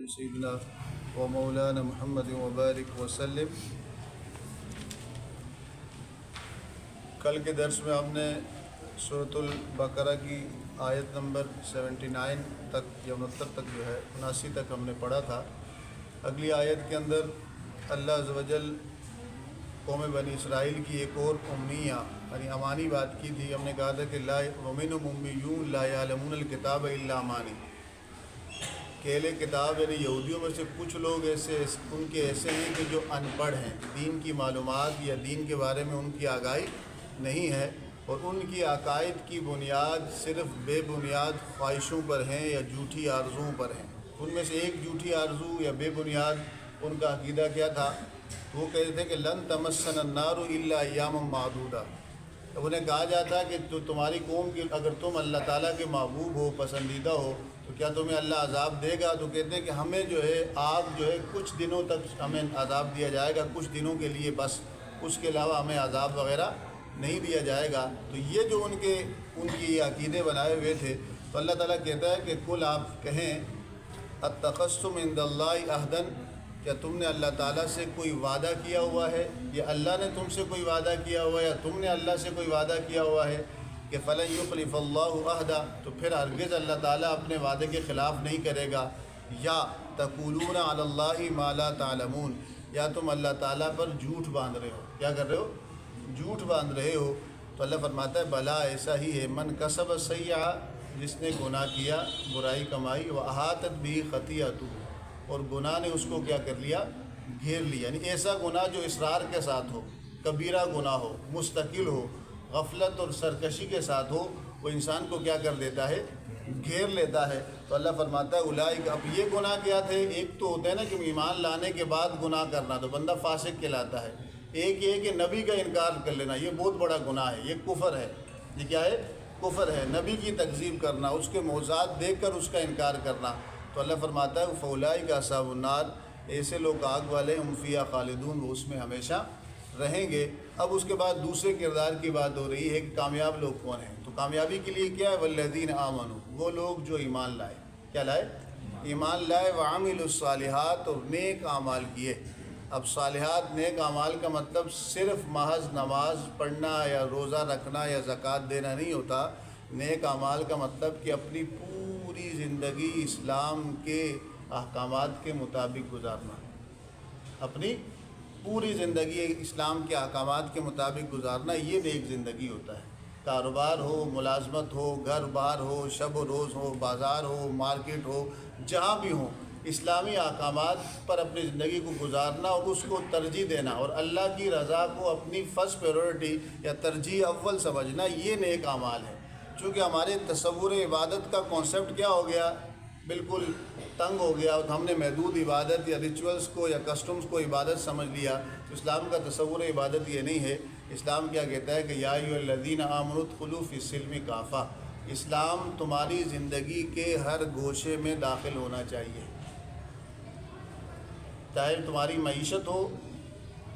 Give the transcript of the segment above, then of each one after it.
سیدنا و مولانا محمد وبارک وسلم۔ کل کے درس میں ہم نے سورۃ البقرہ کی آیت نمبر 79 تک یا 69 تک 79 تک ہم نے پڑھا تھا۔ اگلی آیت کے اندر اللہ عز و جل قوم بنی اسرائیل کی ایک اور امنیہ یعنی امانی بات کی تھی۔ ہم نے کہا تھا کہ لا ومنہم امیون لا یعلمون الکتاب الا امانی، کہ اہل کتاب یعنی یہودیوں میں سے کچھ لوگ ان کے ایسے ہیں کہ جو ان پڑھ ہیں، دین کی معلومات یا دین کے بارے میں ان کی آگاہی نہیں ہے، اور ان کی عقائد کی بنیاد صرف بے بنیاد خواہشوں پر ہیں یا جھوٹی آرزوؤں پر ہیں۔ ان میں سے ایک جھوٹی آرزو یا بے بنیاد ان کا عقیدہ کیا تھا؟ وہ کہتے تھے کہ لن تمسنا النار الا ایاما معدودہ۔ اب انہیں کہا جاتا ہے کہ تمہاری قوم کی اگر تم اللہ تعالیٰ کے محبوب ہو، پسندیدہ ہو، تو کیا تمہیں اللہ عذاب دے گا؟ تو کہتے ہیں کہ ہمیں جو ہے آگ جو ہے کچھ دنوں تک ہمیں عذاب دیا جائے گا، کچھ دنوں کے لیے بس، اس کے علاوہ ہمیں عذاب وغیرہ نہیں دیا جائے گا۔ تو یہ جو ان کی عقیدے بنائے ہوئے تھے، تو اللہ تعالیٰ کہتا ہے کہ کل آپ کہیں اتخذتم عند اللہ عہدا، کیا تم نے اللہ تعالیٰ سے کوئی وعدہ کیا ہوا ہے، یا اللہ نے تم سے کوئی وعدہ کیا ہوا ہے، یا تم نے اللہ سے کوئی وعدہ کیا ہوا ہے کہ فلن یخلف اللہ عہدہ، تو پھر ہرگز اللہ تعالیٰ اپنے وعدے کے خلاف نہیں کرے گا۔ یا تقولون علی اللہ ما لا تعلمون، یا تم اللہ تعالیٰ پر جھوٹ باندھ رہے ہو۔ کیا کر رہے ہو؟ جھوٹ باندھ رہے ہو۔ تو اللہ فرماتا ہے بلا ایسا ہی ہے، من کسب سیئہ، جس نے گناہ کیا، برائی کمائی، واحاطت بہ خطیئتہ، اور گناہ نے اس کو کیا کر لیا؟ گھیر لیا۔ یعنی ایسا گناہ جو اصرار کے ساتھ ہو، کبیرہ گناہ ہو، مستقل ہو، غفلت اور سرکشی کے ساتھ ہو، وہ انسان کو کیا کر دیتا ہے؟ گھیر لیتا ہے۔ تو اللہ فرماتا ہے اولئک، اب یہ گناہ کیا تھے؟ ایک تو ہوتا ہے نا کہ ایمان لانے کے بعد گناہ کرنا، تو بندہ فاسق کہلاتا ہے۔ ایک یہ کہ نبی کا انکار کر لینا، یہ بہت بڑا گناہ ہے، یہ کفر ہے۔ یہ کیا ہے؟ کفر ہے۔ نبی کی تکذیب کرنا، اس کے معجزات دیکھ کر اس کا انکار کرنا۔ تو اللہ فرماتا ہے فاولئک اصحاب النار، ایسے لوگ آگ والے، ہم فیہا خالدون، وہ اس میں ہمیشہ رہیں گے۔ اب اس کے بعد دوسرے کردار کی بات ہو رہی ہے کہ کامیاب لوگ کون ہیں؟ تو کامیابی کے لیے کیا ہے؟ والذین آمنوا، وہ لوگ جو ایمان لائے۔ کیا لائے؟ ایمان لائے، وعملوا الصالحات، اور نیک اعمال کیے۔ اب صالحات نیک اعمال کا مطلب صرف محض نماز پڑھنا یا روزہ رکھنا یا زکوٰۃ دینا نہیں ہوتا۔ نیک اعمال کا مطلب کہ اپنی پوری زندگی اسلام کے احکامات کے مطابق گزارنا، اپنی پوری زندگی اسلام کے احکامات کے مطابق گزارنا، یہ نیک زندگی ہوتا ہے۔ کاروبار ہو، ملازمت ہو، گھر بار ہو، شب و روز ہو، بازار ہو، مارکیٹ ہو، جہاں بھی ہوں، اسلامی احکامات پر اپنی زندگی کو گزارنا اور اس کو ترجیح دینا، اور اللہ کی رضا کو اپنی فرسٹ پریورٹی یا ترجیح اول سمجھنا، یہ نیک اعمال ہے۔ چونکہ ہمارے تصور عبادت کا کانسیپٹ کیا ہو گیا؟ بالکل تنگ ہو گیا، اور ہم نے محدود عبادت یا ریچولز کو یا کسٹمز کو عبادت سمجھ لیا۔ تو اسلام کا تصور عبادت یہ نہیں ہے۔ اسلام کیا کہتا ہے کہ یا ایھا الذین آمنوا ادخلوا فی السلم کافہ، اسلام تمہاری زندگی کے ہر گوشے میں داخل ہونا چاہیے، چاہے تمہاری معیشت ہو،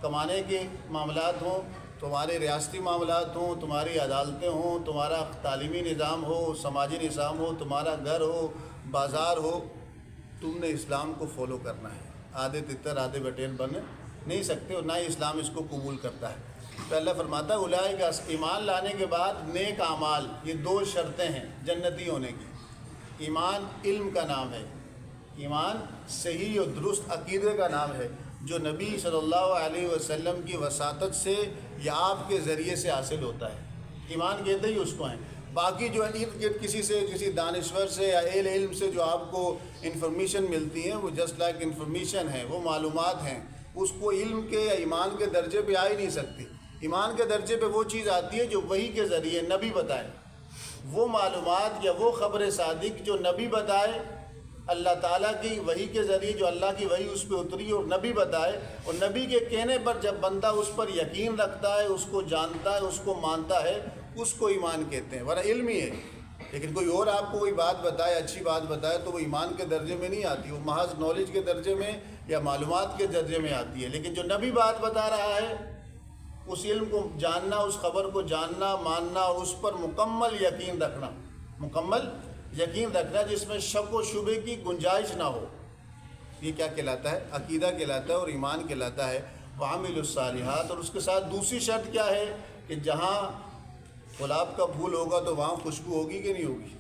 کمانے کے معاملات ہوں، تمہارے ریاستی معاملات ہوں، تمہاری عدالتیں ہوں، تمہارا تعلیمی نظام ہو، سماجی نظام ہو، تمہارا گھر ہو، بازار ہو، تم نے اسلام کو فالو کرنا ہے۔ آدھے تتر آدھے بٹیر بن نہیں سکتے، اور نہ ہی اسلام اس کو قبول کرتا ہے۔ تو اللہ فرماتا ہے اولئک، ایمان لانے کے بعد نیک اعمال، یہ دو شرطیں ہیں جنتی ہونے کی۔ ایمان علم کا نام ہے، ایمان صحیح اور درست عقیدے کا نام ہے، جو نبی صلی اللہ علیہ وسلم کی وساطت سے یا آپ کے ذریعے سے حاصل ہوتا ہے۔ ایمان کہتے ہی اس کو ہیں۔ باقی جو ارد گرد کسی دانشور سے یا اہل علم سے جو آپ کو انفارمیشن ملتی ہیں، وہ جسٹ لائک انفارمیشن ہے، وہ معلومات ہیں، اس کو علم کے یا ایمان کے درجے پہ آ ہی نہیں سکتی۔ ایمان کے درجے پہ وہ چیز آتی ہے جو وحی کے ذریعے نبی بتائے، وہ معلومات یا وہ خبر صادق جو نبی بتائے، اللہ تعالیٰ کی وحی کے ذریعے جو اللہ کی وحی اس پہ اتری اور نبی بتائے، اور نبی کے کہنے پر جب بندہ اس پر یقین رکھتا ہے، اس کو جانتا ہے، اس کو مانتا ہے، اس کو ایمان کہتے ہیں۔ ورنہ علم ہی ہے، لیکن کوئی اور آپ کو کوئی بات بتائے، اچھی بات بتائے، تو وہ ایمان کے درجے میں نہیں آتی، وہ محض نالج کے درجے میں یا معلومات کے درجے میں آتی ہے۔ لیکن جو نبی بات بتا رہا ہے، اس علم کو جاننا، اس خبر کو جاننا، ماننا، اور اس پر مکمل یقین رکھنا، مکمل یقین رکھنا، جس میں شک و شبے کی گنجائش نہ ہو، یہ کیا کہلاتا ہے؟ عقیدہ کہلاتا ہے اور ایمان کہلاتا ہے۔ وعامل الصالحات، اور اس کے ساتھ دوسری شرط کیا ہے کہ جہاں گلاب کا پھول ہوگا تو وہاں خوشبو ہوگی کہ نہیں ہوگی؟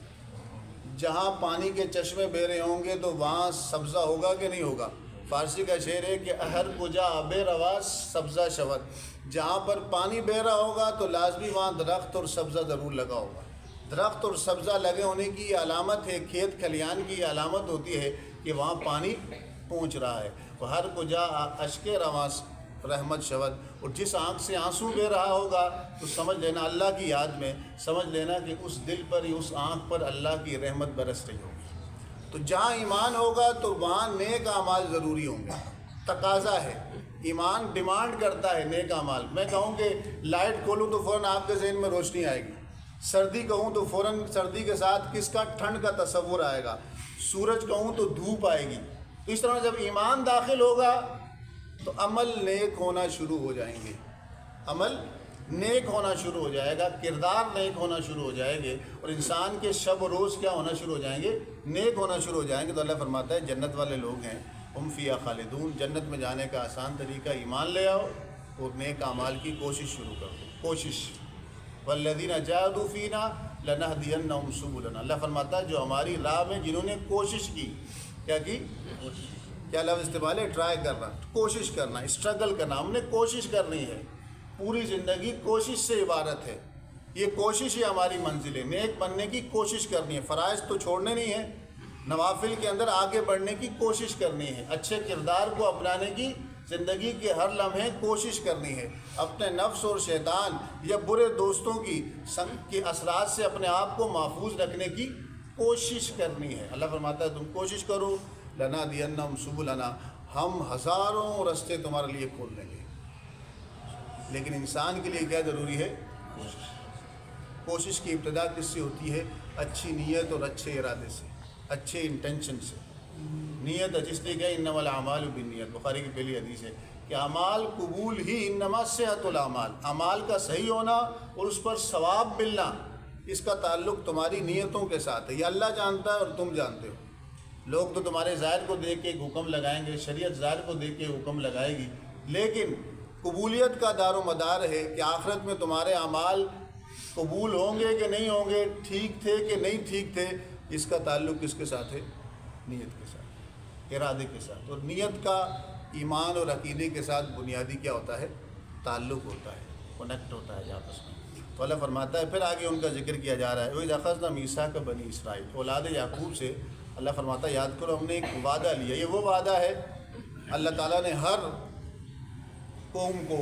جہاں پانی کے چشمے بہ رہے ہوں گے تو وہاں سبزہ ہوگا کہ نہیں ہوگا؟ فارسی کا شعر ہے کہ ہر کجا آب رواس سبزہ شود، جہاں پر پانی بہ رہا ہوگا تو لازمی وہاں درخت اور سبزہ ضرور لگا ہوگا۔ درخت اور سبزہ لگے ہونے کی یہ علامت ہے، کھیت کھلیان کی یہ علامت ہوتی ہے کہ وہاں پانی پہنچ رہا ہے۔ وہ ہر کجا اشک رواس رحمت شود، اور جس آنکھ سے آنسو بہ رہا ہوگا تو سمجھ لینا اللہ کی یاد میں، سمجھ لینا کہ اس دل پر، اس آنکھ پر اللہ کی رحمت برس رہی ہوگی۔ تو جہاں ایمان ہوگا تو وہاں نیک اعمال ضروری ہوں گے، تقاضا ہے، ایمان ڈیمانڈ کرتا ہے نیک اعمال۔ میں کہوں کہ لائٹ کھولوں تو فوراً آپ کے ذہن میں روشنی آئے گی، سردی کہوں تو فوراً سردی کے ساتھ کس کا؟ ٹھنڈ کا تصور آئے گا، سورج کہوں تو دھوپ آئے گی۔ اس طرح جب ایمان داخل ہوگا تو عمل نیک ہونا شروع ہو جائیں گے، عمل نیک ہونا شروع ہو جائے گا، کردار نیک ہونا شروع ہو جائیں گے، اور انسان کے شب و روز کیا ہونا شروع ہو جائیں گے؟ نیک ہونا شروع ہو جائیں گے۔ تو اللہ فرماتا ہے جنت والے لوگ ہیں، ہم فیہا خالدون، جنت میں جانے کا آسان طریقہ ایمان لے آؤ اور نیک اعمال کی کوشش شروع کر دو، کوشش۔ والذین جاہدوا فینا لنہدینہم سبلنا، اللہ فرماتا ہے جو ہماری راہ میں جنہوں نے کوشش کی، کیا کی؟ کیا لفظ استعمال ہے؟ ٹرائی کرنا، کوشش کرنا، اسٹرگل کرنا۔ ہم نے کوشش کرنی ہے، پوری زندگی کوشش سے عبارت ہے، یہ کوشش ہی ہماری منزل ہے۔ نیک بننے کی کوشش کرنی ہے، فرائض تو چھوڑنے نہیں ہے، نوافل کے اندر آگے بڑھنے کی کوشش کرنی ہے، اچھے کردار کو اپنانے کی زندگی کے ہر لمحے کوشش کرنی ہے، اپنے نفس اور شیطان یا برے دوستوں کی سنگ کے اثرات سے اپنے آپ کو محفوظ رکھنے کی کوشش کرنی ہے۔ اللہ فرماتا ہے تم کوشش کرو، لنہدینہم سبلنا، ہم ہزاروں راستے تمہارے لیے کھول دیں گے۔ لیکن انسان کے لیے کیا ضروری ہے؟ کوشش۔ کوشش کی ابتدا کس سے ہوتی ہے؟ اچھی نیت اور اچھے ارادے سے، اچھے انٹینشن سے۔ نیت جس نے کہ انما الاعمال بالنیت، بخاری کی پہلی حدیث ہے کہ اعمال قبول ہی انما صحت الاعمال، اعمال کا صحیح ہونا اور اس پر ثواب ملنا، اس کا تعلق تمہاری نیتوں کے ساتھ ہے۔ یہ اللہ جانتا ہے اور تم جانتے ہو۔ لوگ تو تمہارے ظاہر کو دیکھ کے ایک حکم لگائیں گے، شریعت ظاہر کو دیکھ کے حکم لگائے گی، لیکن قبولیت کا دار و مدار ہے کہ آخرت میں تمہارے اعمال قبول ہوں گے کہ نہیں ہوں گے، ٹھیک تھے کہ نہیں ٹھیک تھے، اس کا تعلق کس کے ساتھ ہے؟ نیت کے ساتھ، ارادے کے ساتھ۔ اور نیت کا ایمان اور عقیدے کے ساتھ بنیادی کیا ہوتا ہے؟ تعلق ہوتا ہے، کنیکٹ ہوتا ہے آپس میں۔ تو اللہ فرماتا ہے، پھر آگے ان کا ذکر کیا جا رہا ہے، وَإِذْ أَخَذْنَا مِيثَاقَ بَنِي إِسْرَائِيلَ، اولاد یعقوب سے اللہ فرماتا ہے یاد کرو ہم نے ایک وعدہ لیا۔ یہ وہ وعدہ ہے اللہ تعالیٰ نے ہر قوم کو،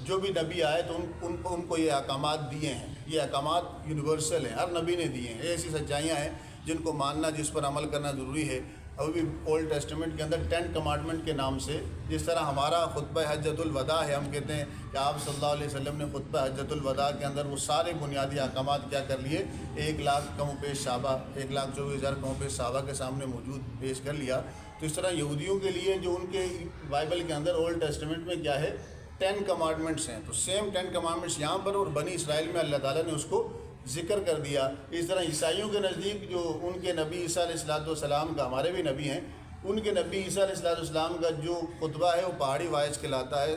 جو بھی نبی آئے تو ان کو یہ احکامات دیے ہیں، یہ احکامات یونیورسل ہیں، ہر نبی نے دیے ہیں، ایسی سچائیاں ہیں جن کو ماننا، جس پر عمل کرنا ضروری ہے۔ ابھی بھی اولڈ ٹیسٹمنٹ کے اندر 10 کمانڈمنٹ کے نام سے، جس طرح ہمارا خطبہ حجۃ الوداع ہے، ہم کہتے ہیں کہ آپ صلی اللہ علیہ وسلم نے خطبہ حجۃ الوداع کے اندر وہ سارے بنیادی احکامات کیا کر لیے، 1,00,000 کم و بیش صحابہ، 1,24,000 کم و بیش صحابہ کے سامنے موجود پیش کر لیا۔ تو اس طرح یہودیوں کے لیے جو ان کے بائبل کے اندر اولڈ ٹیسٹمنٹ میں کیا ہے، 10 کمانڈمنٹس ہیں، تو سیم 10 کمانڈمنٹس یہاں پر اور بنی اسرائیل میں اللہ تعالیٰ نے اس کو ذکر کر دیا۔ اس طرح عیسائیوں کے نزدیک جو ان کے نبی عیسیٰ علیہ السلام کا، ہمارے بھی نبی ہیں، ان کے نبی عیسیٰ علیہ السلام کا جو خطبہ ہے وہ پہاڑی وائز کہلاتا ہے،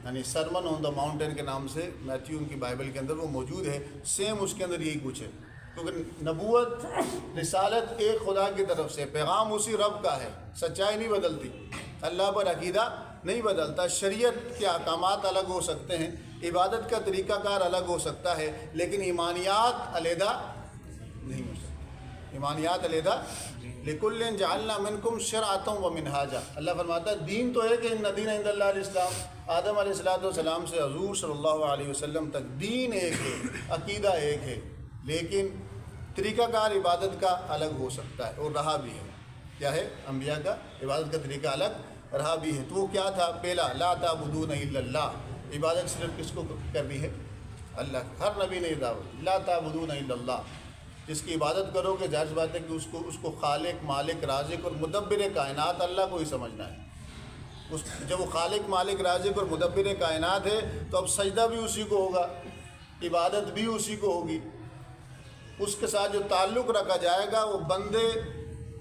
یعنی سرمن آن دا ماؤنٹین کے نام سے میتھیو ان کی بائبل کے اندر وہ موجود ہے۔ سیم اس کے اندر یہی کچھ ہے، کیونکہ نبوت، رسالت ایک خدا کی طرف سے، پیغام اسی رب کا ہے، سچائی نہیں بدلتی، اللہ پر عقیدہ نہیں بدلتا، شریعت کے احکامات الگ ہو سکتے ہیں، عبادت کا طریقہ کار الگ ہو سکتا ہے، لیکن ایمانیات علیحدہ نہیں ہو سکتی، ایمانیات علیحدہ۔ لِكُلٍّ جَعَلْنَا مِنْكُمْ شِرْعَةً وَمِنْهَاجًا، اللہ فرماتا ہے دین تو ہے کہ ان دین عند اللہ الاسلام، آدم علیہ السلام سے حضور صلی اللہ علیہ وسلم تک دین ایک ہے، عقیدہ ایک ہے، لیکن طریقہ کار عبادت کا الگ ہو سکتا ہے، اور رہا بھی ہے۔ کیا ہے؟ انبیاء کا عبادت کا طریقہ الگ رہا بھی ہے۔ تو وہ کیا تھا؟ پہلا، لا تعبدون الا اللہ، عبادت صرف کس کو کرنی ہے؟ اللہ۔ ہر نبی نے دعوت، لا تعبدون الا اللہ، جس کی عبادت کرو گے ظاہر بات ہے کہ اس کو خالق، مالک، رازق اور مدبر کائنات اللہ کو ہی سمجھنا ہے۔ جب وہ خالق، مالک، رازق اور مدبر کائنات ہے تو اب سجدہ بھی اسی کو ہوگا، عبادت بھی اسی کو ہوگی۔ اس کے ساتھ جو تعلق رکھا جائے گا وہ بندے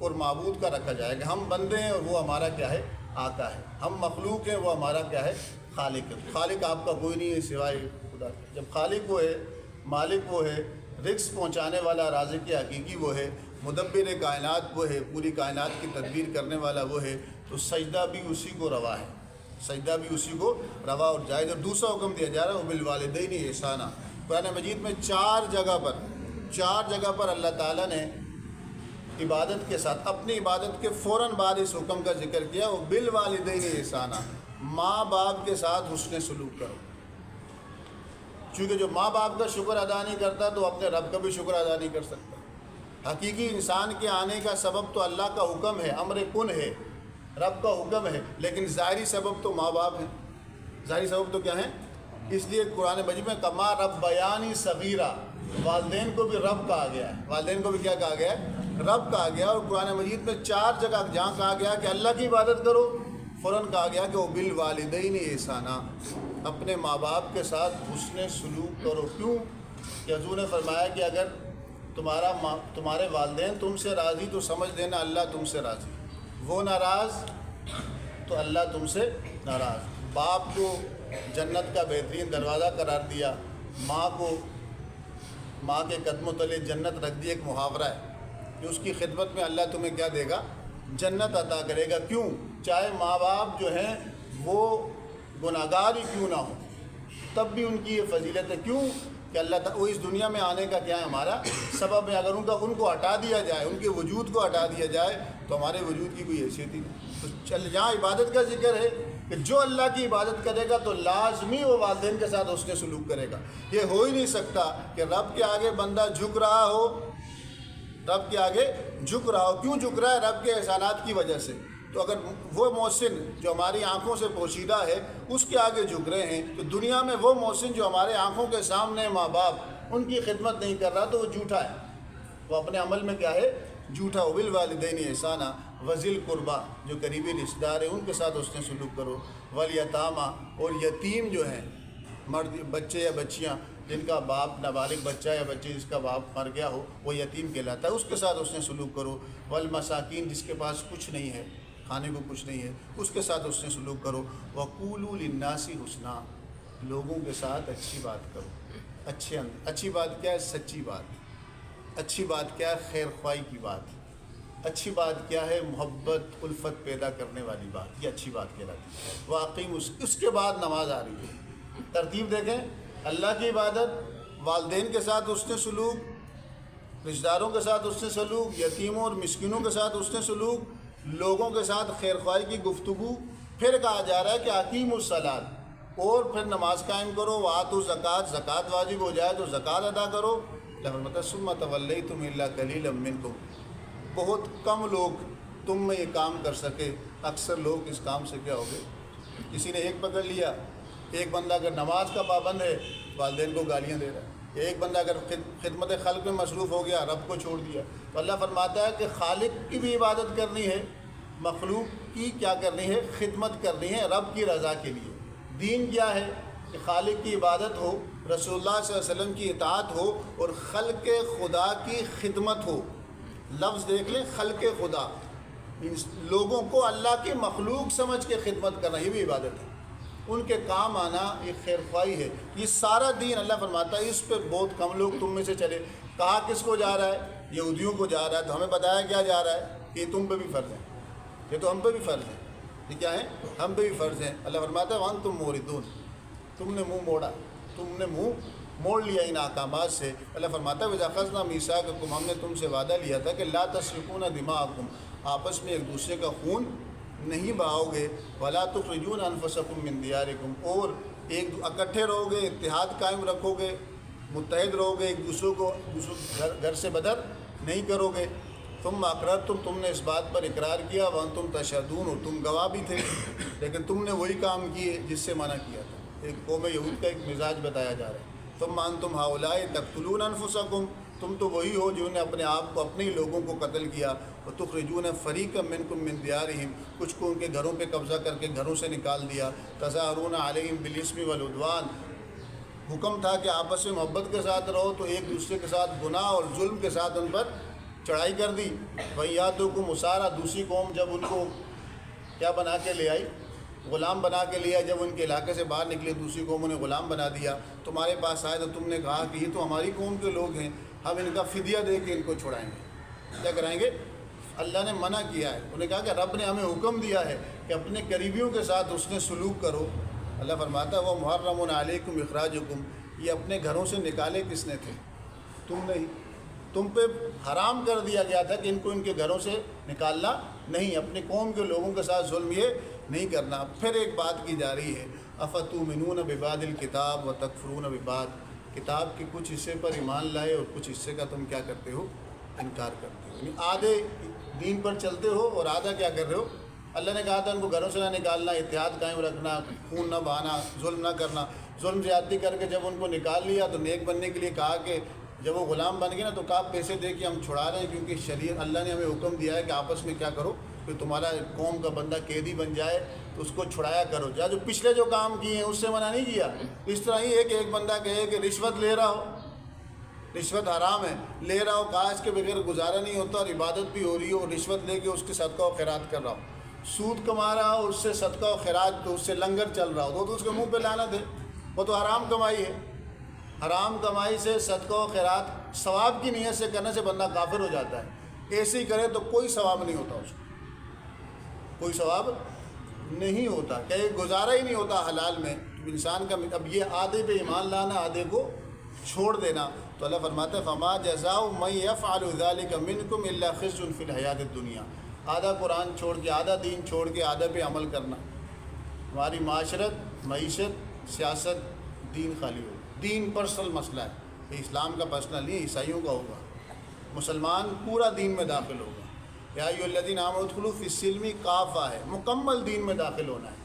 اور معبود کا رکھا جائے کہ ہم بندے ہیں اور وہ ہمارا کیا ہے آقا ہے، ہم مخلوق ہیں وہ ہمارا کیا ہے خالق ہے۔ خالق آپ کا کوئی نہیں ہے سوائے خدا کے۔ جب خالق وہ ہے، مالک وہ ہے، رزق پہنچانے والا رازق حقیقی وہ ہے، مدبر کائنات وہ ہے، پوری کائنات کی تدبیر کرنے والا وہ ہے، تو سجدہ بھی اسی کو روا ہے، سجدہ بھی اسی کو روا اور جائز۔ اور دوسرا حکم دیا جا رہا ہے وبالوالدین احسانا۔ قرآن مجید میں چار جگہ پر اللہ تعالیٰ نے عبادت کے ساتھ اپنی عبادت کے فوراً بعد اس حکم کا ذکر کیا، وبالوالدین احسانا، ماں باپ کے ساتھ حسن سلوک کرو۔ چونکہ جو ماں باپ کا شکر ادا نہیں کرتا تو اپنے رب کا بھی شکر ادا نہیں کر سکتا۔ حقیقی انسان کے آنے کا سبب تو اللہ کا حکم ہے، امر کن ہے، رب کا حکم ہے، لیکن ظاہری سبب تو ماں باپ ہیں۔ ظاہری سبب تو کیا ہیں؟ اس لیے قرآن مجید میں کما ربیانی صغیرہ، والدین کو بھی رب کہا گیا ہے، والدین کو بھی کیا کہا گیا ہے؟ رب کہا گیا۔ اور قرآن مجید میں چار جگہ جہاں کہا گیا کہ اللہ کی عبادت کرو، فوراً کہا گیا کہ وبالوالدین احسانا، اپنے ماں باپ کے ساتھ حسن سلوک کرو۔ کیوں کہ حضور نے فرمایا کہ اگر تمہارے والدین تم سے راضی تو سمجھ لینا اللہ تم سے راضی، وہ ناراض تو اللہ تم سے ناراض۔ باپ کو جنت کا بہترین دروازہ قرار دیا، ماں کے قدموں تلے جنت رکھ دی، ایک محاورہ ہے کہ اس کی خدمت میں اللہ تمہیں کیا دے گا؟ جنت عطا کرے گا۔ کیوں؟ چاہے ماں باپ جو ہیں وہ گناہگار ہی کیوں نہ ہو، تب بھی ان کی یہ فضیلت ہے۔ کیوں کہ اللہ تعالیٰ وہ اس دنیا میں آنے کا کیا ہے ہمارا سبب ہے۔ اگر ان کو ہٹا دیا جائے، ان کے وجود کو ہٹا دیا جائے تو ہمارے وجود کی کوئی حیثیت ہی نہیں۔ تو یہاں عبادت کا ذکر ہے کہ جو اللہ کی عبادت کرے گا تو لازمی وہ والدین کے ساتھ حسن سلوک کرے گا۔ یہ ہو ہی نہیں سکتا کہ رب کے آگے بندہ جھک رہا ہو، رب کے آگے جھک رہا ہو۔ کیوں جھک رہا ہے؟ رب کے احسانات کی وجہ سے۔ تو اگر وہ محسن جو ہماری آنکھوں سے پوشیدہ ہے اس کے آگے جھک رہے ہیں، تو دنیا میں وہ محسن جو ہمارے آنکھوں کے سامنے ماں باپ ان کی خدمت نہیں کر رہا تو وہ جھوٹا ہے، وہ اپنے عمل میں کیا ہے؟ جھوٹا۔ وبالوالدین احسانا، وذی القربیٰ، جو قریبی رشتہ دار ہیں ان کے ساتھ حسن سلوک کرو، والیتامیٰ، اور یتیم جو ہیں، مرد بچے یا بچیاں جن کا باپ نابالغ بچہ یا بچی جس کا باپ مر گیا ہو وہ یتیم کہلاتا ہے، اس کے ساتھ حسن سلوک کرو۔ والمساکین، جس کے پاس کچھ نہیں ہے، کھانے کو کچھ نہیں ہے، اس کے ساتھ حسن سلوک کرو۔ وقولوا للناس حسنا، لوگوں کے ساتھ اچھی بات کرو۔ اچھی بات کیا ہے؟ سچی بات۔ اچھی بات کیا ہے؟ خیر خواہی کی بات۔ اچھی بات کیا ہے؟ محبت الفت پیدا کرنے والی بات، یہ اچھی بات کہلاتی ہے۔ واقعی اس کے بعد نماز آ رہی ہے۔ ترتیب دیکھیں، اللہ کی عبادت، والدین کے ساتھ حسن سلوک، رشتہ داروں کے ساتھ حسن سلوک، یتیموں اور مسکینوں کے ساتھ حسن سلوک، لوگوں کے ساتھ خیر خواہی کی گفتگو۔ پھر کہا جا رہا ہے کہ اقیموا الصلاۃ، اور پھر نماز قائم کرو، وآتوا الزکوٰۃ، زکوٰۃ واجب ہو جائے تو زکوٰۃ ادا کرو۔ مطلب ثم تولیتم الا قلیلا منکم، بہت کم لوگ تم میں یہ کام کر سکے، اکثر لوگ اس کام سے کیا ہو گئے؟ کسی نے ایک پکڑ لیا۔ ایک بندہ اگر نماز کا پابند ہے والدین کو گالیاں دے رہا ہے، ایک بندہ اگر خدمت خلق میں مصروف ہو گیا رب کو چھوڑ دیا۔ تو اللہ فرماتا ہے کہ خالق کی بھی عبادت کرنی ہے، مخلوق کی کیا کرنی ہے؟ خدمت کرنی ہے رب کی رضا کے لیے۔ دین کیا ہے؟ کہ خالق کی عبادت ہو، رسول اللہ صلی اللہ علیہ وسلم کی اطاعت ہو، اور خلق خدا کی خدمت ہو۔ لفظ دیکھ لیں، خلق خدا، لوگوں کو اللہ کی مخلوق سمجھ کے خدمت کرنا، یہ بھی عبادت ہے۔ ان کے کام آنا یہ خیر خواہی ہے۔ یہ سارا دین اللہ فرماتا ہے اس پہ بہت کم لوگ تم میں سے چلے۔ کہا کس کو جا رہا ہے؟ یہودیوں کو جا رہا ہے، تو ہمیں بتایا کیا جا رہا ہے کہ یہ تم پہ بھی فرض ہے، یہ تو ہم پہ بھی فرض ہے۔ یہ کیا ہے؟ ہم پہ بھی فرض ہے۔ اللہ فرماتا ہے وانتم موردون، تم نے منہ موڑا، تم نے منہ موڑ لیا ان احکامات سے۔ اللہ فرماتا ہے وَإِذْ أَخَذْنَا مِيثَاقَكُمْ، ہم نے تم سے وعدہ لیا تھا کہ لا تسفكون دماءکم، آپس میں ایک دوسرے کا خون نہیں بہاؤ گے، ولا تخرجون انفسکم من دیارکم، اور اکٹھے رہو گے، اتحاد قائم رکھو گے، متحد رہو گے، ایک دوسرے کو گھر سے بدر نہیں کرو گے۔ ثم اقررتم، تم نے اس بات پر اقرار کیا، وانتم تشہدون، اور تم گواہ بھی تھے، لیکن تم نے وہی کام کیے جس سے منع کیا تھا۔ ایک قوم یہود کا ایک مزاج بتایا جا رہا ہے۔ ثم انتم ہؤلاء تقتلون انفسکم، تم تو وہی ہو جنہوں نے اپنے آپ کو، اپنے ہی لوگوں کو قتل کیا۔ وتخرجون فریقا منکم من دیارہم، کچھ کو ان کے گھروں پہ قبضہ کر کے گھروں سے نکال دیا۔ تظاہرون علیہم بالاسم والعدوان، حکم تھا کہ آپس میں محبت کے ساتھ رہو، تو ایک دوسرے کے ساتھ گناہ اور ظلم کے ساتھ ان پر چڑھائی کر دی، وَإِيَّاتُكُمْ مُسَارَا، دوسری قوم جب ان کو کیا بنا کے لے آئی، غلام بنا کے لیا، جب ان کے علاقے سے باہر نکلے دوسری قوموں نے غلام بنا دیا، تمہارے پاس آئے تو تم نے کہا کہ یہ تو ہماری قوم کے لوگ ہیں، ہم ان کا فدیہ دے کے ان کو چھڑائیں گے۔ کیا کرائیں گے؟ اللہ نے منع کیا ہے، انہوں نے کہا کہ رب نے ہمیں حکم دیا ہے کہ اپنے قریبیوں کے ساتھ اس نے سلوک کرو۔ اللہ فرماتا ہے وَمُحَرَّمٌ عَلَيْكُمْ إِخْرَاجُكُمْ، یہ اپنے گھروں سے نکالے کس نے تھے؟ تم نہیں، تم پہ حرام کر دیا گیا تھا کہ ان کو ان کے گھروں سے نکالنا نہیں، اپنے قوم کے لوگوں کے ساتھ ظلم یہ نہیں کرنا۔ پھر ایک بات کی جا رہی ہے أَفَتُؤْمِنُونَ بِبَعْضِ الْكِتَابِ وَتَكْفُرُونَ بِبَعْضٍ، کتاب کے کچھ حصے پر ایمان لائے اور کچھ حصے کا تم کیا کرتے ہو؟ انکار کرتے ہو، یعنی آدھے دین پر چلتے ہو اور آدھا کیا کر رہے ہو؟ اللہ نے کہا تھا ان کو گھروں سے نہ نکالنا، اتحاد قائم رکھنا، خون نہ بہانا، ظلم نہ کرنا، ظلم زیادتی کر کے جب ان کو نکال لیا تو نیک بننے کے لیے کہا کہ جب وہ غلام بن گئے نا تو کہا پیسے دے کے ہم چھڑا رہے ہیں، کیونکہ شریعت اللہ نے ہمیں حکم دیا ہے کہ آپس میں کیا کرو کہ تمہارا قوم کا بندہ قیدی بن جائے تو اس کو چھڑایا کرو۔ جو پچھلے جو کام کیے ہیں اس سے منع نہیں کیا۔ اس طرح ہی ایک بندہ کہے کہ رشوت لے رہا ہو، رشوت حرام ہے، لے رہا ہو، کاش کے بغیر گزارا نہیں ہوتا اور عبادت بھی ہو رہی ہو، اور رشوت لے کے اس کے صدقہ و خیرات کر رہا ہو، سود کما رہا ہو، اس سے صدقہ و خیرات، تو اس سے لنگر چل رہا ہو، تو اس کے منہ پہ لعنت ہے، وہ تو حرام کمائی ہے۔ حرام کمائی سے صدقہ و خیرات ثواب کی نیت سے کرنے سے بندہ کافر ہو جاتا ہے، ایسے ہی کرے تو کوئی ثواب نہیں ہوتا، اس کو کوئی ثواب نہیں ہوتا، کہ گزارا ہی نہیں ہوتا حلال میں انسان کا۔ اب یہ آدھے پہ ایمان لانا، آدھے کو چھوڑ دینا، تو اللہ فرماتا ہے فَمَا جَزَاءُ مَن يَفْعَلُ ذَلِكَ مِنكُمْ إِلَّا خِزْيٌ فِي الْحَيَاةِ الدُّنْيَا، آدھا قرآن چھوڑ کے، آدھا دین چھوڑ کے آدھا پہ عمل کرنا، ہماری معاشرت، معیشت، سیاست، دین خالی ہو، دین پرسنل مسئلہ ہے، یہ اسلام کا پرسنل نہیں، عیسائیوں کا ہوگا، مسلمان پورا دین میں داخل ہوگا۔ یا ایھا الذین آمنوا ادخلوا فی السلم کافہ ہے، مکمل دین میں داخل ہونا ہے۔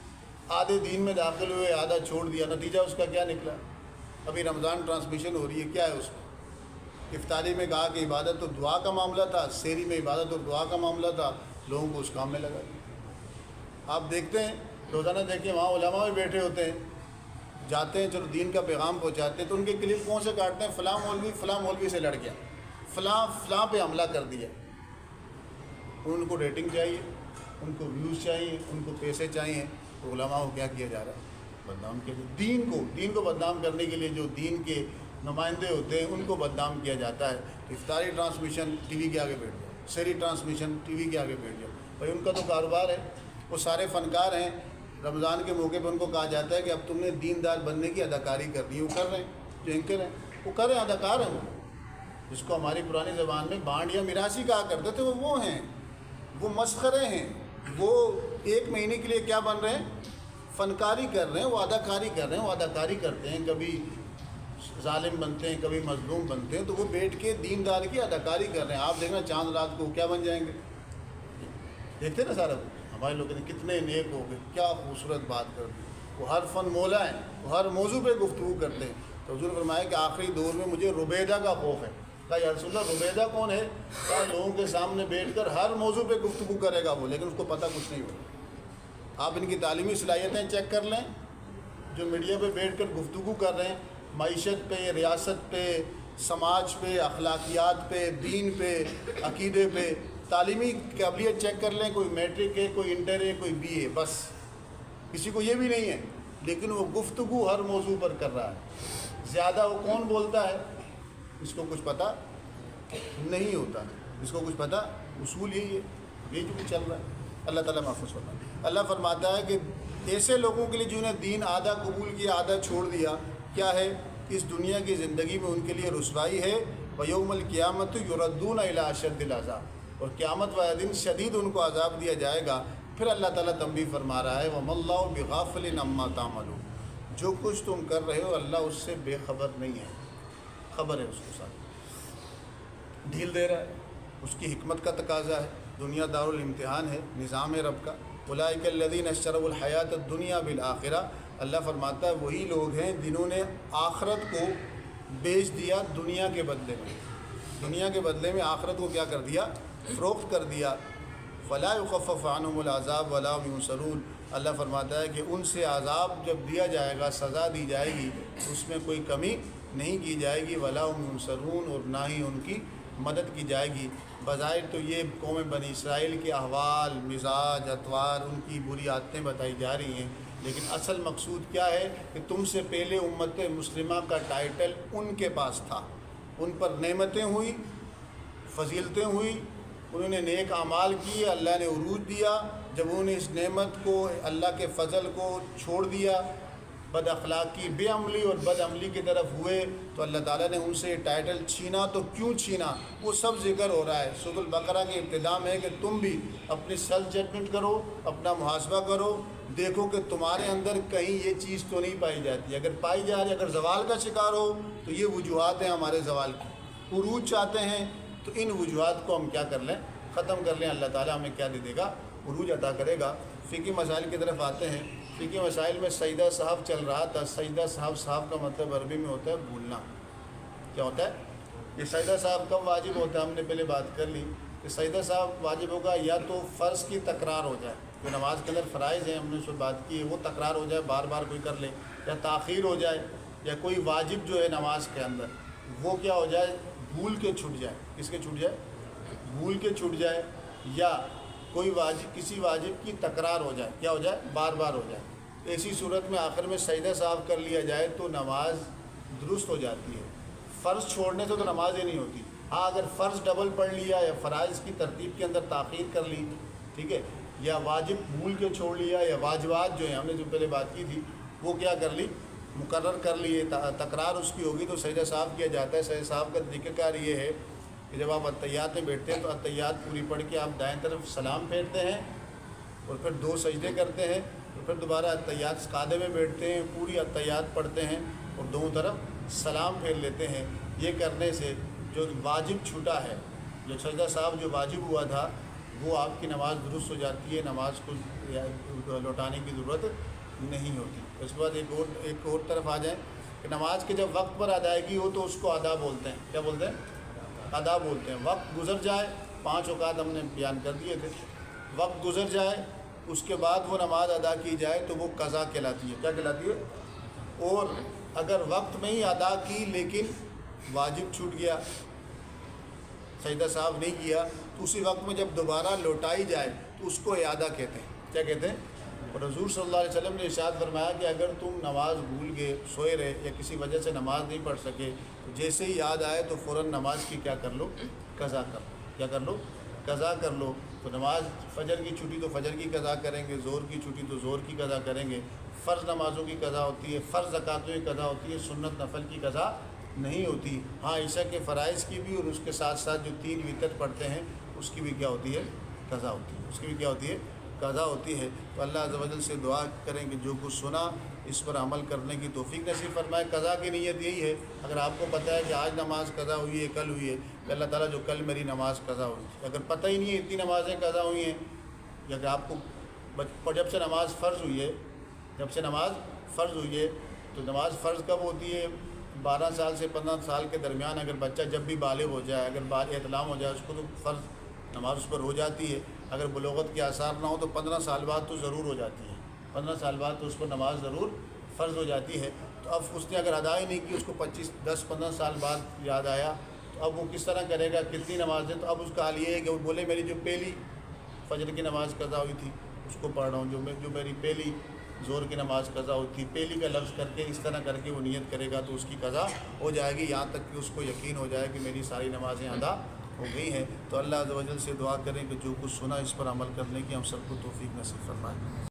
آدھے دین میں داخل ہوئے، آدھا چھوڑ دیا، نتیجہ اس کا کیا نکلا؟ ابھی رمضان ٹرانسمیشن ہو رہی ہے، کیا ہے اس میں؟ افطاری میں کہا کہ عبادت اور دعا کا معاملہ تھا، سحری میں عبادت اور دعا کا معاملہ تھا، لوگوں کو اس کام میں لگا دیا۔ آپ دیکھتے ہیں روزانہ، دیکھیں وہاں علماء بھی بیٹھے ہوتے ہیں، جاتے ہیں چلو دین کا پیغام پہنچاتے ہیں، تو ان کے کلپ کون سے کاٹتے ہیں؟ فلاں مولوی سے لڑ گیا، فلاں پہ حملہ کر دیا۔ ان کو ریٹنگ چاہیے، ان کو ویوز چاہیے، ان کو پیسے چاہیے، تو علماء کو کیا کیا جا رہا ہے؟ بدنام کیا جاتا ہے۔ دین کو بدنام کرنے کے لیے جو دین کے نمائندے ہوتے ہیں ان کو بدنام کیا جاتا ہے۔ افطاری ٹرانسمیشن ٹی وی کے آگے بیٹھ جاؤ، سحری ٹرانسمیشن ٹی وی کے آگے بیٹھ جاؤ، بھائی ان کا تو کاروبار ہے، وہ سارے فنکار ہیں، رمضان کے موقع پہ ان کو کہا جاتا ہے کہ اب تم نے دیندار بننے کی اداکاری کر دی، وہ کر رہے ہیں، جو اینکر ہیں وہ کر رہے ہیں، اداکار ہیں وہ، جس کو ہماری پرانی زبان میں بانڈ یا میراثی کہا کرتے تھے، وہ ہیں، وہ مسخرے ہیں، وہ ایک مہینے کے لیے کیا بن رہے ہیں؟ فنکاری کر رہے ہیں، وہ اداکاری کر رہے ہیں، وہ اداکاری کرتے ہیں، کبھی ظالم بنتے ہیں، کبھی مظلوم بنتے ہیں، تو وہ بیٹھ کے دیندار کی اداکاری کر رہے ہیں۔ آپ دیکھنا چاند رات کو کیا بن جائیں گے، دیکھتے ہیں نا سارا کچھ، ہمارے لوگ کتنے نیک ہو گئے، کیا خوبصورت بات کر دی، وہ ہر فن مولا ہیں، وہ ہر موضوع پہ گفتگو کرتے ہیں۔ تو حضور نے فرمایا کہ آخری دور میں مجھے ربیدہ کا خوف ہے۔ کہا یا رسول اللہ ربیدہ کون ہے؟ کہا لوگوں کے سامنے بیٹھ کر ہر موضوع پہ گفتگو کرے گا وہ، لیکن اس کو پتہ کچھ نہیں ہوگا۔ آپ ان کی تعلیمی صلاحیتیں چیک کر لیں، جو میڈیا پہ بیٹھ کر گفتگو کر رہے ہیں، معیشت پہ، ریاست پہ، سماج پہ، اخلاقیات پہ، دین پہ، عقیدے پہ، تعلیمی قابلیت چیک کر لیں، کوئی میٹرک ہے، کوئی انٹر ہے، کوئی بی اے، بس کسی کو یہ بھی نہیں ہے، لیکن وہ گفتگو ہر موضوع پر کر رہا ہے۔ زیادہ وہ کون بولتا ہے، اس کو کچھ پتہ نہیں ہوتا، اس کو کچھ پتہ، اصول یہی ہے، یہی جو کچھ چل رہا ہے۔ اللہ تعالیٰ محفوظ فرمائے۔ اللہ فرماتا ہے کہ ایسے لوگوں کے لیے جنہوں نے دین آدھا قبول کیا، آدھا چھوڑ دیا، کیا ہے؟ اس دنیا کی زندگی میں ان کے لیے رسوائی ہے، وَيَوْمَ الْقِيَامَةِ يُرَدُّونَ إِلَىٰ أَشَدِّ الْعَذَابِ، اور قیامت والے دن شدید ان کو عذاب دیا جائے گا۔ پھر اللہ تعالیٰ تنبیہ فرما رہا ہے وَمَا اللَّهُ بِغَافِلٍ عَمَّا تَعْمَلُونَ، جو کچھ تم کر رہے ہو اللہ اس سے بے خبر نہیں ہے، خبر ہے اس کو، ساتھ ڈھیل دے رہا ہے، اس کی حکمت کا تقاضا ہے، دنیا دار الامتحان ہے، نظام ہے رب کا۔ اولئک الذین اشتروا الحیات الدنیا بالآخرہ، اللہ فرماتا ہے وہی لوگ ہیں جنہوں نے آخرت کو بیچ دیا دنیا کے بدلے میں، دنیا کے بدلے میں آخرت کو کیا کر دیا؟ فروخت کر دیا۔ فلا یخفف عنہم العذاب ولا هم ینصرون، اللہ فرماتا ہے کہ ان سے عذاب جب دیا جائے گا، سزا دی جائے گی، اس میں کوئی کمی نہیں کی جائے گی، ولا هم ینصرون، اور نہ ہی ان کی مدد کی جائے گی۔ بظاہر تو یہ قوم بنی اسرائیل کے احوال، مزاج، اطوار، ان کی بری عادتیں بتائی جا رہی ہیں، لیکن اصل مقصود کیا ہے کہ تم سے پہلے امت مسلمہ کا ٹائٹل ان کے پاس تھا، ان پر نعمتیں ہوئی، فضیلتیں ہوئی، انہوں نے نیک اعمال کیے، اللہ نے عروج دیا۔ جب انہوں نے اس نعمت کو، اللہ کے فضل کو چھوڑ دیا، بد اخلاقی، بے عملی اور بد عملی کی طرف ہوئے، تو اللہ تعالیٰ نے ان سے یہ ٹائٹل چھینا۔ تو کیوں چھینا وہ سب ذکر ہو رہا ہے۔ سورۃ البقرہ کے ابتدا میں ہے کہ تم بھی اپنی سیلف ججمنٹ کرو، اپنا محاسبہ کرو، دیکھو کہ تمہارے اندر کہیں یہ چیز تو نہیں پائی جاتی۔ اگر پائی جا رہی، اگر زوال کا شکار ہو تو یہ وجوہات ہیں ہمارے زوال کی۔ عروج چاہتے ہیں تو ان وجوہات کو ہم کیا کر لیں، ختم کر لیں۔ اللہ تعالیٰ ہمیں کیا دے دے گا، عروج عطا کرے گا۔ فقہی مسائل کی طرف آتے ہیں۔ فقہی مسائل میں سجدہ صاحب چل رہا تھا۔ سجدہ صاحب کا مطلب عربی میں ہوتا ہے بھولنا۔ کیا ہوتا ہے یہ سجدہ صاحب کب واجب ہوتا ہے؟ ہم نے پہلے بات کر لی کہ سجدہ صاحب واجب ہوگا یا تو فرض کی تکرار ہو جائے، جو نماز کے اندر فرائض ہیں ہم نے اس پر بات کی ہے، وہ تکرار ہو جائے، بار بار کوئی کر لے، یا تاخیر ہو جائے، یا کوئی واجب جو ہے نماز کے اندر وہ کیا ہو جائے، بھول کے چھوٹ جائے۔ کس کے چھوٹ جائے؟ بھول کے چھوٹ جائے، یا کوئی واجب، کسی واجب کی تکرار ہو جائے، کیا ہو جائے، بار بار ہو جائے۔ ایسی صورت میں آخر میں سجدہ صاحب کر لیا جائے تو نماز درست ہو جاتی ہے۔ فرض چھوڑنے سے تو نماز ہی نہیں ہوتی۔ ہاں اگر فرض ڈبل پڑھ لیا یا فرائض کی ترتیب کے اندر تاخیر کر لی، ٹھیک ہے، یا واجب بھول کے چھوڑ لیا، یا واجبات جو ہیں ہم نے جو پہلے بات کی تھی وہ کیا کر لی، مقرر کر لیے، تکرار اس کی ہوگی تو سجدہ صاحب کیا جاتا ہے۔ سجدہ صاحب کا طریقہ کار یہ ہے کہ جب آپ اتحیات میں بیٹھتے ہیں تو اتحیات پوری پڑھ کے آپ دائیں طرف سلام پھیرتے ہیں اور پھر 2 سجدے کرتے ہیں، اور پھر دوبارہ اتحیات قاعدے میں بیٹھتے ہیں، پوری اتحیات پڑھتے ہیں اور دونوں طرف سلام پھیر لیتے ہیں۔ یہ کرنے سے جو واجب چھوٹا ہے، جو سجدہ صاحب جو واجب ہوا تھا، وہ آپ کی نماز درست ہو جاتی ہے، نماز کو لوٹانے کی ضرورت نہیں ہوتی۔ اس کے بعد ایک اور طرف آ جائیں کہ نماز کے جب وقت پر ادائیگی ہو تو اس کو ادا بولتے ہیں۔ کیا بولتے ہیں؟ ادا بولتے ہیں۔ وقت گزر جائے، 5 اوقات ہم نے بیان کر دیے تھے، وقت گزر جائے اس کے بعد وہ نماز ادا کی جائے تو وہ قضا کہلاتی ہے۔ کیا کہلاتی ہے؟ اور اگر وقت میں ہی ادا کی لیکن واجب چھوٹ گیا، سجدہ صاحب نہیں کیا، تو اسی وقت میں جب دوبارہ لوٹائی جائے تو اس کو اعادہ کہتے ہیں۔ کیا کہتے ہیں؟ اور حضور صلی اللہ علیہ وسلم نے ارشاد فرمایا کہ اگر تم نماز بھول گئے، سوئے رہے یا کسی وجہ سے نماز نہیں پڑھ سکے تو جیسے ہی یاد آئے تو فوراً نماز کی کیا کر لو، قضا کر لو۔ کیا کر لو؟ قضا کر لو۔ تو نماز فجر کی چھٹی تو فجر کی قضا کریں گے، ظہر کی چھٹی تو ظہر کی قضا کریں گے۔ فرض نمازوں کی قضا ہوتی ہے، فرض زکاتوں کی قضا ہوتی ہے، سنت نفل کی قضا نہیں ہوتی۔ ہاں عشاء کے فرائض کی بھی اور اس کے ساتھ ساتھ جو 3 وتر پڑھتے ہیں اس کی بھی کیا ہوتی ہے، قضا ہوتی ہے، اس کی بھی کیا ہوتی ہے، قضا ہوتی ہے۔ تو اللہ عز و جل سے دعا کریں کہ جو کچھ سنا اس پر عمل کرنے کی توفیق نصیب فرمائے۔ قضا کی نیت یہی ہے، اگر آپ کو پتہ ہے کہ آج نماز قضا ہوئی ہے، کل ہوئی ہے، کہ اللہ تعالیٰ جو کل میری نماز قضا ہوئی، اگر پتہ ہی نہیں ہے اتنی نمازیں قضا ہوئی ہیں، یا کہ آپ کو جب سے نماز فرض ہوئی ہے، جب سے نماز فرض ہوئی ہے، تو نماز فرض کب ہوتی ہے؟ 12 سال سے 15 سال کے درمیان اگر بچہ جب بھی بالغ ہو جائے، اگر احتلام ہو جائے، اس کو تو فرض نماز اس پر ہو جاتی ہے۔ اگر بلوغت کے آثار نہ ہو تو 15 سال بعد تو ضرور ہو جاتی ہے، 15 سال بعد تو اس پر نماز ضرور فرض ہو جاتی ہے۔ تو اب اس نے اگر ادا ہی نہیں کی، اس کو 10-15 سال بعد یاد آیا، تو اب وہ کس طرح کرے گا، کتنی نماز ہے؟ تو اب اس کا حال یہ ہے کہ وہ بولے میری جو پہلی فجر کی نماز قضا ہوئی تھی اس کو پڑھ رہا ہوں، جو میری پہلی ظہر کی نماز قضا ہوئی تھی، پہلی کا لفظ کر کے اس طرح کر کے وہ نیت کرے گا تو اس کی قضا ہو جائے گی، یہاں تک کہ اس کو یقین ہو جائے کہ میری ساری نمازیں ادا ہو گئی ہیں۔ تو اللہ عز و جل سے دعا کریں کہ جو کچھ سنا اس پر عمل کرنے کی ہم سب کو توفیق نصیب فرمائے۔